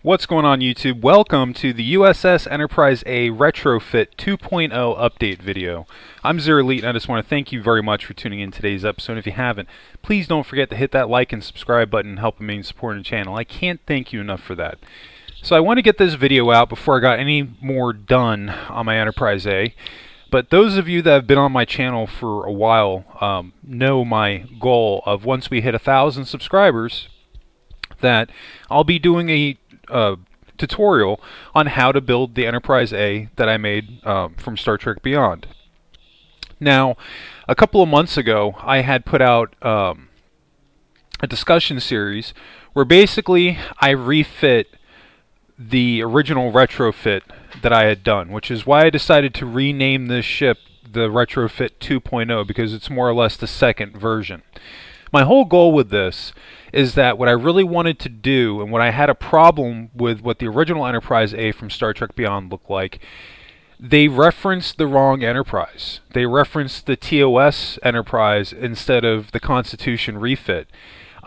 What's going on YouTube? Welcome to the U.S.S. Enterprise A Retrofit 2.0 update video. I'm Zero Elite and I just want to thank you very much for tuning in today's episode. If you haven't, please don't forget to hit that like and subscribe button, helping me support the channel. I can't thank you enough for that. So I want to get this video out before I got any more done on my Enterprise A. But those of you that have been on my channel for a while know my goal of once we hit 1,000 subscribers that I'll be doing a tutorial on how to build the Enterprise A that I made from Star Trek Beyond. Now, a couple of months ago, I had put out a discussion series where basically I refit the original retrofit that I had done, which is why I decided to rename this ship the Retrofit 2.0 because it's more or less the second version. My whole goal with this is that what I really wanted to do, and what I had a problem with what the original Enterprise A from Star Trek Beyond looked like, they referenced the wrong Enterprise. They referenced the TOS Enterprise instead of the Constitution refit.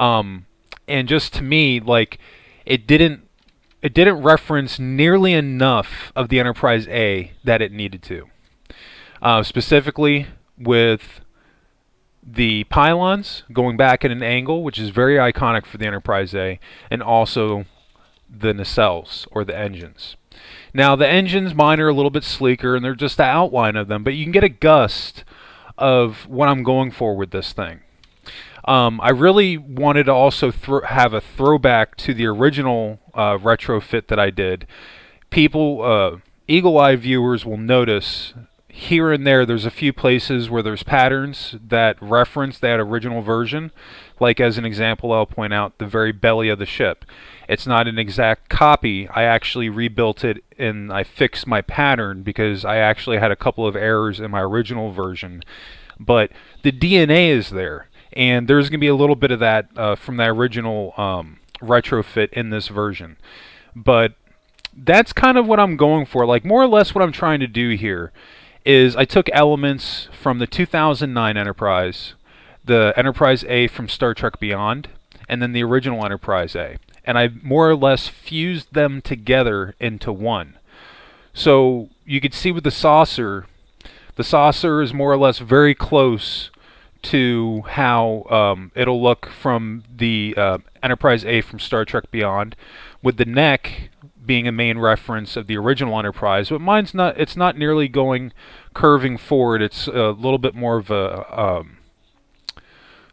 And just to me, like, it didn't reference nearly enough of the Enterprise A that it needed to. Specifically with the pylons going back at an angle, which is very iconic for the Enterprise A, and also the nacelles, or the engines. Now, the engines, mine are a little bit sleeker, and they're just the outline of them, but you can get a gust of what I'm going for with this thing. I really wanted to also have a throwback to the original retrofit that I did. People, eagle-eye viewers will notice here and there's a few places where there's patterns that reference that original version. Like, as an example, I'll point out the very belly of the ship. It's not an exact copy. I actually rebuilt it and I fixed my pattern because I actually had a couple of errors in my original version. But the DNA is there, and there's going to be a little bit of that from the original retrofit in this version. But that's kind of what I'm going for. Like, more or less what I'm trying to do here is I took elements from the 2009 Enterprise, the Enterprise A from Star Trek Beyond, and then the original Enterprise A. And I more or less fused them together into one. So you could see with the saucer is more or less very close to how it'll look from the Enterprise A from Star Trek Beyond, with the neck being a main reference of the original Enterprise, but it's not nearly curving forward. It's a little bit more of a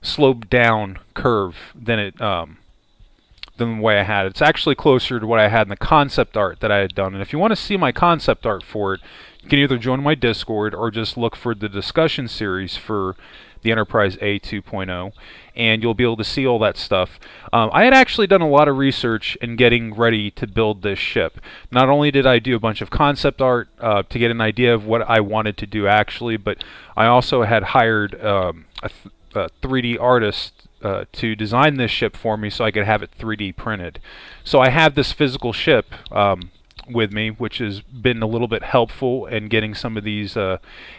sloped down curve than the way I had it. It's actually closer to what I had in the concept art that I had done. And if you want to see my concept art for it, you can either join my Discord or just look for the discussion series for the Enterprise A 2.0, and you'll be able to see all that stuff. I had actually done a lot of research in getting ready to build this ship. Not only did I do a bunch of concept art to get an idea of what I wanted to do actually, but I also had hired a 3D artist to design this ship for me so I could have it 3D printed. So I have this physical ship with me, which has been a little bit helpful in getting some of these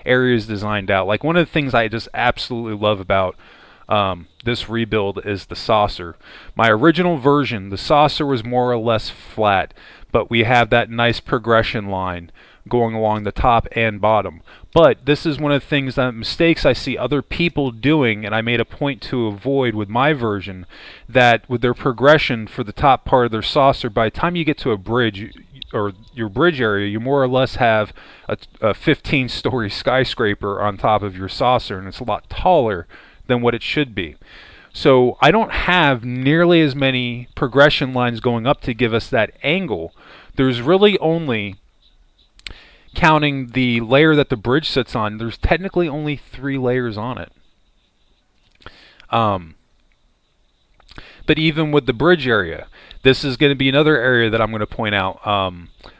areas designed out. Like, one of the things I just absolutely love about this rebuild is the saucer. My original version, the saucer was more or less flat, but we have that nice progression line going along the top and bottom. But this is one of the things, that mistakes I see other people doing, and I made a point to avoid with my version, that with their progression for the top part of their saucer, by the time you get to a bridge, or your bridge area, you more or less have a 15-story skyscraper on top of your saucer, and it's a lot taller than what it should be. So I don't have nearly as many progression lines going up to give us that angle. There's really only, counting the layer that the bridge sits on, there's technically only 3 layers on it. But even with the bridge area, this is going to be another area that I'm going to point out.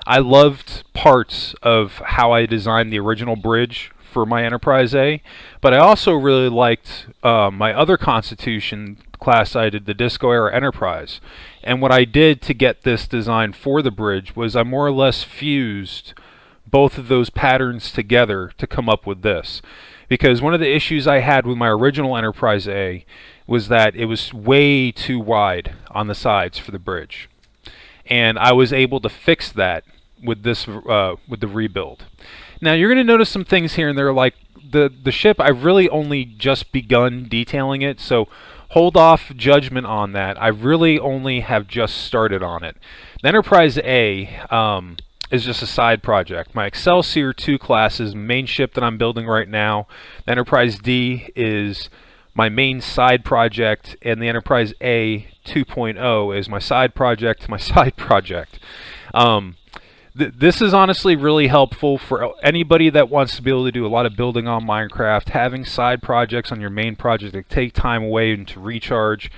I loved parts of how I designed the original bridge for my Enterprise A, but I also really liked my other Constitution class I did, the Disco Era Enterprise. And what I did to get this design for the bridge was I more or less fused both of those patterns together to come up with this. Because one of the issues I had with my original Enterprise A was that it was way too wide on the sides for the bridge. and I was able to fix that with this with the rebuild. Now you're going to notice some things here and there, like the ship. I've really only just begun detailing it, so hold off judgment on that. I really only have just started on it. The Enterprise A is just a side project. My Excelsior 2 class is the main ship that I'm building right now. The Enterprise D is my main side project, and the Enterprise A 2.0 is my side project, This is honestly really helpful for anybody that wants to be able to do a lot of building on Minecraft. Having side projects on your main project that take time away and to recharge.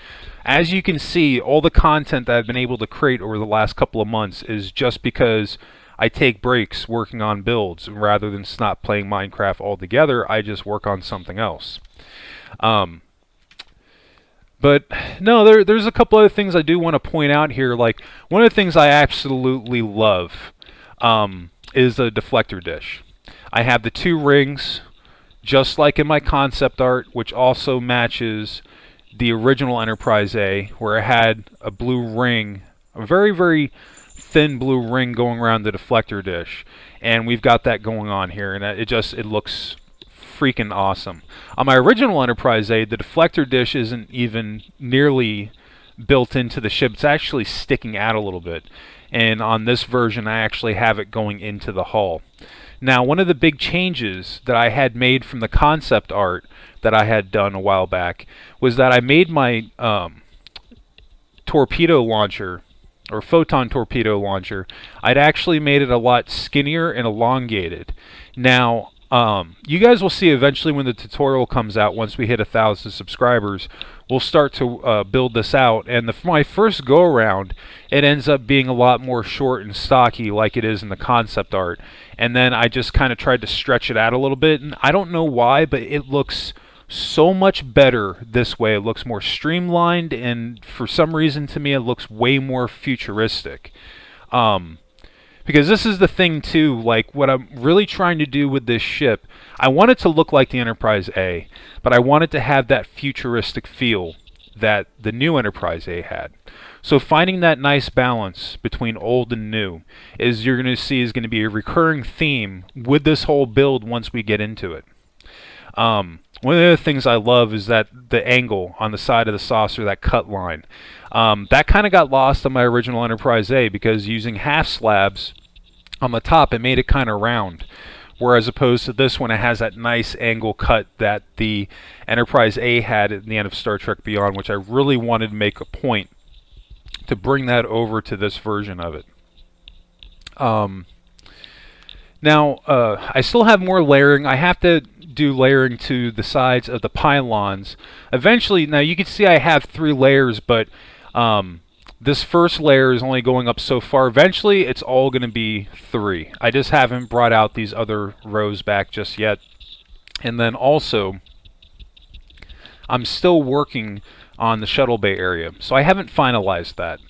As you can see, all the content that I've been able to create over the last couple of months is just because I take breaks working on builds. Rather than not playing Minecraft altogether, I just work on something else. But no, there's a couple other things I do want to point out here. Like, one of the things I absolutely love is a deflector dish. I have the 2 rings, just like in my concept art, which also matches the original Enterprise A, where I had a blue ring, a very, very thin blue ring going around the deflector dish. And we've got that going on here, and it looks freaking awesome. On my original Enterprise A, the deflector dish isn't even nearly built into the ship. It's actually sticking out a little bit. And on this version, I actually have it going into the hull. Now, one of the big changes that I had made from the concept art that I had done a while back was that I made my torpedo launcher, or photon torpedo launcher, I'd actually made it a lot skinnier and elongated. Now, you guys will see eventually when the tutorial comes out, once we hit 1,000 subscribers, we'll start to build this out. And my first go around, it ends up being a lot more short and stocky like it is in the concept art. And then I just kind of tried to stretch it out a little bit, and I don't know why, but it looks so much better this way. It looks more streamlined, and for some reason to me it looks way more futuristic. Because this is the thing too, like what I'm really trying to do with this ship, I want it to look like the Enterprise A, but I want it to have that futuristic feel that the new Enterprise A had. So finding that nice balance between old and new is, you're going to see, is going to be a recurring theme with this whole build once we get into it. One of the other things I love is that the angle on the side of the saucer, that cut line. That kind of got lost on my original Enterprise A, because using half slabs on the top, it made it kind of round. Whereas opposed to this one, it has that nice angle cut that the Enterprise A had at the end of Star Trek Beyond, which I really wanted to make a point to bring that over to this version of it. Now, I still have more layering. I have to do layering to the sides of the pylons. Eventually, now you can see I have 3 layers, but this first layer is only going up so far. Eventually, it's all going to be 3. I just haven't brought out these other rows back just yet. And then also, I'm still working on the shuttle bay area, so I haven't finalized that.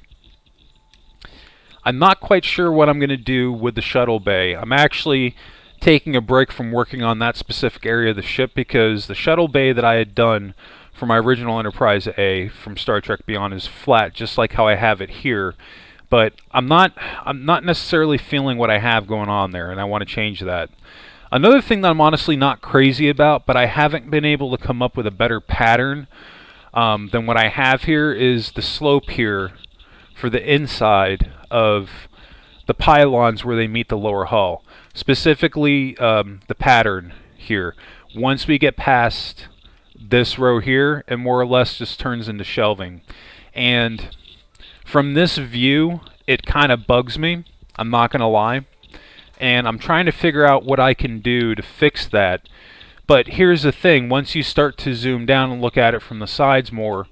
I'm not quite sure what I'm going to do with the shuttle bay. I'm actually taking a break from working on that specific area of the ship, because the shuttle bay that I had done for my original Enterprise A from Star Trek Beyond is flat, just like how I have it here. But I'm not necessarily feeling what I have going on there, and I want to change that. Another thing that I'm honestly not crazy about, but I haven't been able to come up with a better pattern than what I have here, is the slope here for the inside of the pylons where they meet the lower hull. Specifically, the pattern here. Once we get past this row here, it more or less just turns into shelving. And from this view, it kind of bugs me, I'm not going to lie. And I'm trying to figure out what I can do to fix that. But here's the thing, once you start to zoom down and look at it from the sides more,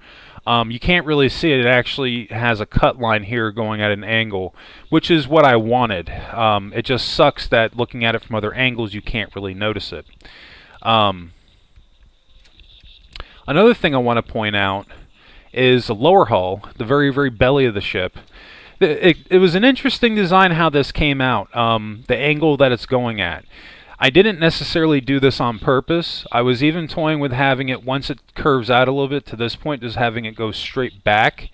you can't really see it. It actually has a cut line here going at an angle, which is what I wanted. It just sucks that looking at it from other angles, you can't really notice it. Another thing I want to point out is the lower hull, the very, very belly of the ship. It was an interesting design how this came out, the angle that it's going at. I didn't necessarily do this on purpose. I was even toying with having it, once it curves out a little bit to this point, just having it go straight back.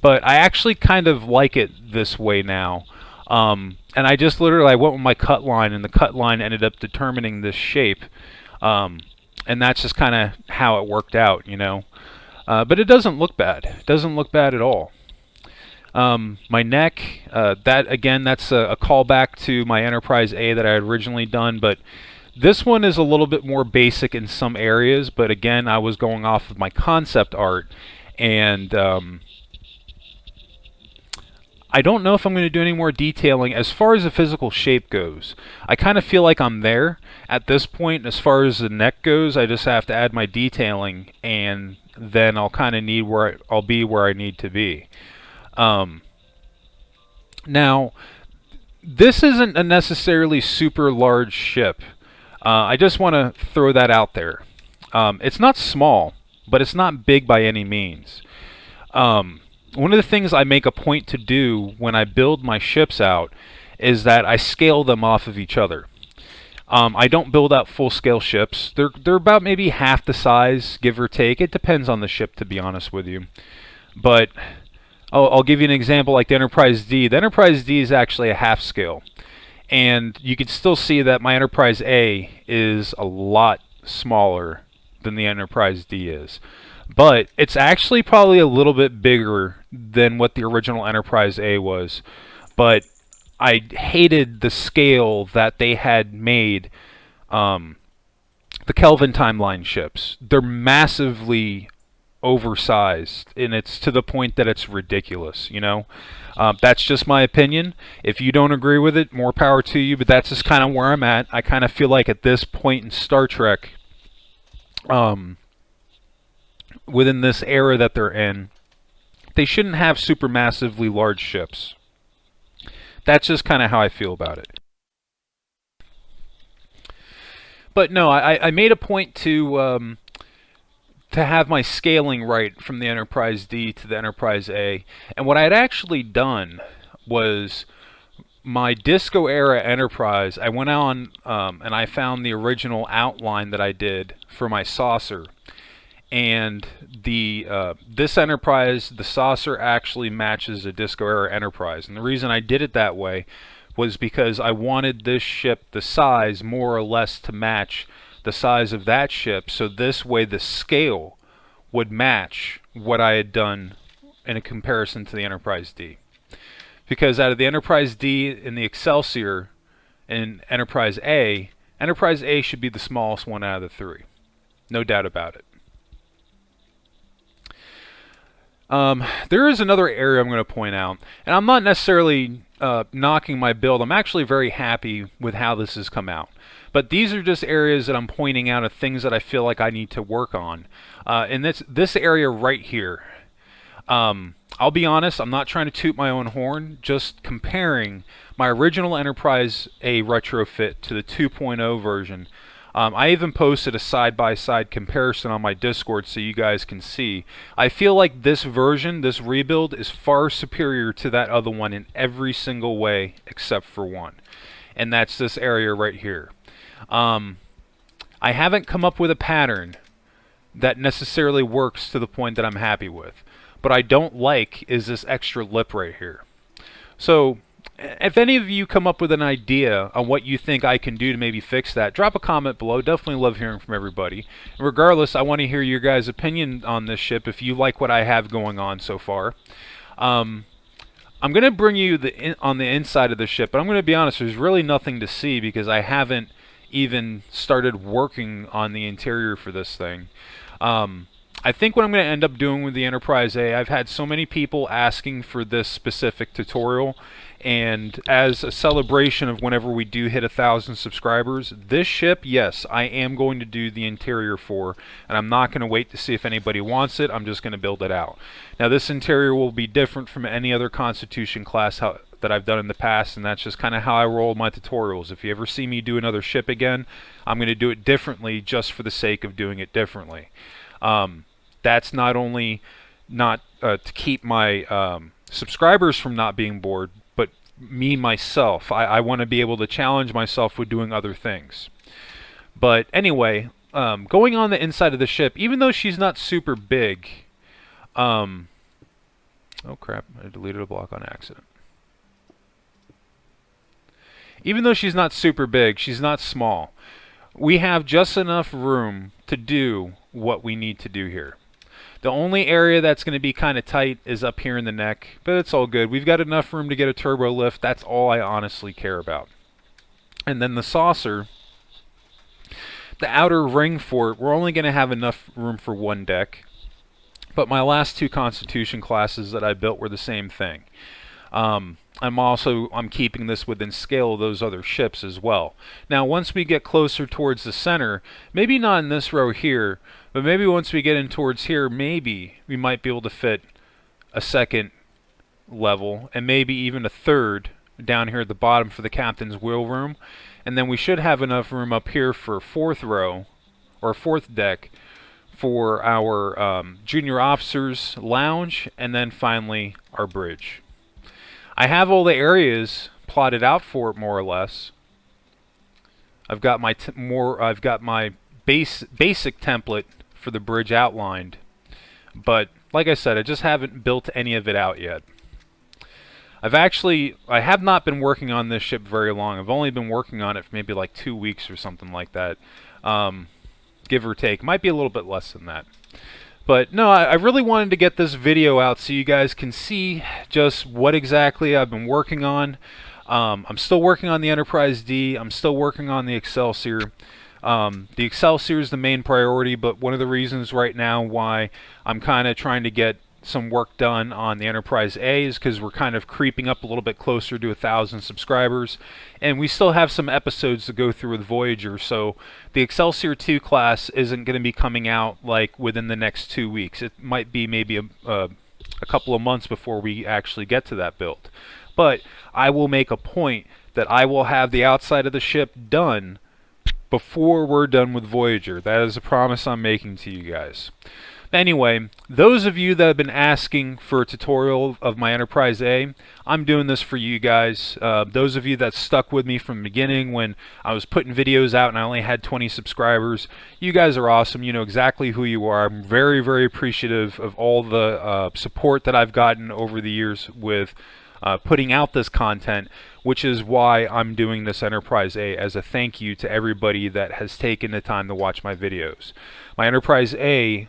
but I actually kind of like it this way now. And I just literally I went with my cut line, and the cut line ended up determining this shape. And that's just kind of how it worked out, you know. But it doesn't look bad. It doesn't look bad at all. My neck, that again, that's a callback to my Enterprise A that I had originally done, but this one is a little bit more basic in some areas, but again, I was going off of my concept art, and I don't know if I'm going to do any more detailing as far as the physical shape goes. I kind of feel like I'm there at this point. As far as the neck goes, I just have to add my detailing, and then I'll kind of need I'll be where I need to be. Now, this isn't a necessarily super large ship. I just want to throw that out there. It's not small, but it's not big by any means. One of the things I make a point to do when I build my ships out is that I scale them off of each other. I don't build out full-scale ships. They're about maybe half the size, give or take. It depends on the ship, to be honest with you. But I'll give you an example like the Enterprise D. The Enterprise D is actually a half scale. And you can still see that my Enterprise A is a lot smaller than the Enterprise D is. But it's actually probably a little bit bigger than what the original Enterprise A was. But I hated the scale that they had made the Kelvin timeline ships. They're massively oversized, and it's to the point that it's ridiculous, you know. That's just my opinion. If you don't agree with it, more power to you, but that's just kind of where I'm at. I kind of feel like at this point in Star Trek, within this era that they're in, they shouldn't have super massively large ships. That's just kind of how I feel about it. But no, I made a point to have my scaling right from the Enterprise D to the Enterprise A. And what I had actually done was my Disco era Enterprise, I went on and I found the original outline that I did for my saucer. And this Enterprise, the saucer actually matches a Disco era Enterprise. And the reason I did it that way was because I wanted this ship, the size, more or less to match the size of that ship, so this way the scale would match what I had done in a comparison to the Enterprise D. Because out of the Enterprise D and the Excelsior and Enterprise A should be the smallest one out of the three. No doubt about it. There is another area I'm going to point out, and I'm not necessarily knocking my build. I'm actually very happy with how this has come out. But these are just areas that I'm pointing out of things that I feel like I need to work on. And this area right here, I'll be honest, I'm not trying to toot my own horn, just comparing my original Enterprise A retrofit to the 2.0 version. I even posted a side-by-side comparison on my Discord so you guys can see. I feel like this version, this rebuild, is far superior to that other one in every single way except for one. And that's this area right here. I haven't come up with a pattern that necessarily works to the point that I'm happy with. But I don't like is this extra lip right here. So if any of you come up with an idea on what you think I can do to maybe fix that, drop a comment below. Definitely love hearing from everybody. And regardless, I want to hear your guys' opinion on this ship if you like what I have going on so far. I'm going to bring you on the inside of the ship, but I'm going to be honest, there's really nothing to see because I haven't even started working on the interior for this thing. I think what I'm going to end up doing with the Enterprise A, I've had so many people asking for this specific tutorial, and as a celebration of whenever we do hit 1,000 subscribers, this ship, yes, I am going to do the interior for, and I'm not going to wait to see if anybody wants it. I'm just going to build it out. Now, this interior will be different from any other Constitution class that I've done in the past, and that's just kind of how I roll my tutorials. If you ever see me do another ship again, I'm going to do it differently just for the sake of doing it differently. That's not only not to keep my subscribers from not being bored, but me myself. I want to be able to challenge myself with doing other things. But anyway, going on the inside of the ship, even though she's not super big, Oh crap, I deleted a block on accident. Even though she's not super big, she's not small. We have just enough room to do what we need to do here. The only area that's going to be kind of tight is up here in the neck, but it's all good. We've got enough room to get a turbo lift. That's all I honestly care about. And then the saucer, the outer ring for it, we're only going to have enough room for one deck. But my last two Constitution classes that I built were the same thing. I'm keeping this within scale of those other ships as well. Now, once we get closer towards the center, maybe not in this row here, but maybe once we get in towards here, maybe we might be able to fit a second level and maybe even a third down here at the bottom for the captain's wheel room. And then we should have enough room up here for a fourth row or fourth deck for our junior officers lounge, and then finally our bridge. I have all the areas plotted out for it more or less. I've got my basic template for the bridge outlined, but like I said, I just haven't built any of it out yet. I have not been working on this ship very long. I've only been working on it for maybe like 2 weeks or something like that, give or take. Might be a little bit less than that. But no, I really wanted to get this video out so you guys can see just what exactly I've been working on. I'm still working on the Enterprise D. I'm still working on the Excelsior. The Excelsior is the main priority, but one of the reasons right now why I'm kind of trying to get some work done on the Enterprise A is because we're kind of creeping up a little bit closer to 1,000 subscribers, and we still have some episodes to go through with Voyager, so the Excelsior 2 class isn't going to be coming out like within the next 2 weeks. It might be maybe a couple of months before we actually get to that build. But I will make a point that I will have the outside of the ship done before we're done with Voyager. That is a promise I'm making to you guys. Anyway, those of you that have been asking for a tutorial of my Enterprise A, I'm doing this for you guys. Those of you that stuck with me from the beginning when I was putting videos out and I only had 20 subscribers, you guys are awesome. You know exactly who you are. I'm very, very appreciative of all the support that I've gotten over the years with putting out this content, which is why I'm doing this Enterprise A as a thank you to everybody that has taken the time to watch my videos. My Enterprise A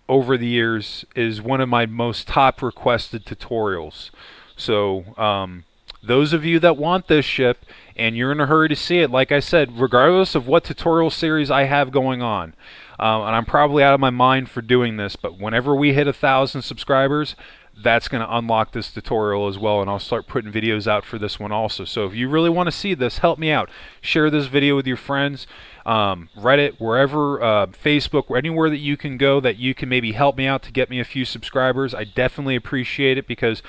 over the years is one of my most top requested tutorials. So those of you that want this ship and you're in a hurry to see it, like I said, regardless of what tutorial series I have going on, and I'm probably out of my mind for doing this, but whenever we hit 1,000 subscribers, that's going to unlock this tutorial as well, and I'll start putting videos out for this one also. So if you really want to see this, help me out. Share this video with your friends, Reddit, wherever, Facebook, anywhere that you can go that you can maybe help me out to get me a few subscribers. I definitely appreciate it because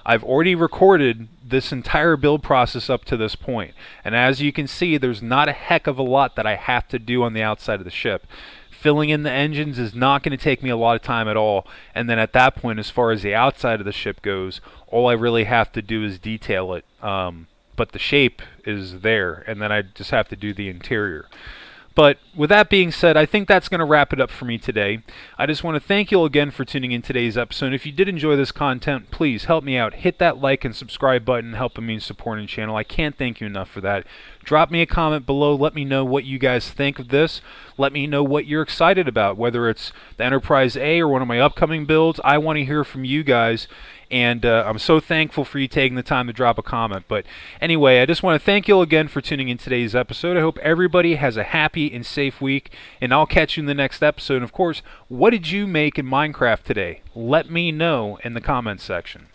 I've already recorded this entire build process up to this point. And as you can see, there's not a heck of a lot that I have to do on the outside of the ship. Filling in the engines is not going to take me a lot of time at all, and then at that point, as far as the outside of the ship goes, all I really have to do is detail it, but the shape is there, and then I just have to do the interior. But with that being said, I think that's going to wrap it up for me today. I just want to thank you all again for tuning in today's episode. And if you did enjoy this content, please help me out. Hit that like and subscribe button, helping me supporting the channel. I can't thank you enough for that. Drop me a comment below. Let me know what you guys think of this. Let me know what you're excited about, whether it's the Enterprise A or one of my upcoming builds. I want to hear from you guys. And I'm so thankful for you taking the time to drop a comment. But anyway, I just want to thank you all again for tuning in today's episode. I hope everybody has a happy and safe week, and I'll catch you in the next episode. And of course, what did you make in Minecraft today? Let me know in the comments section.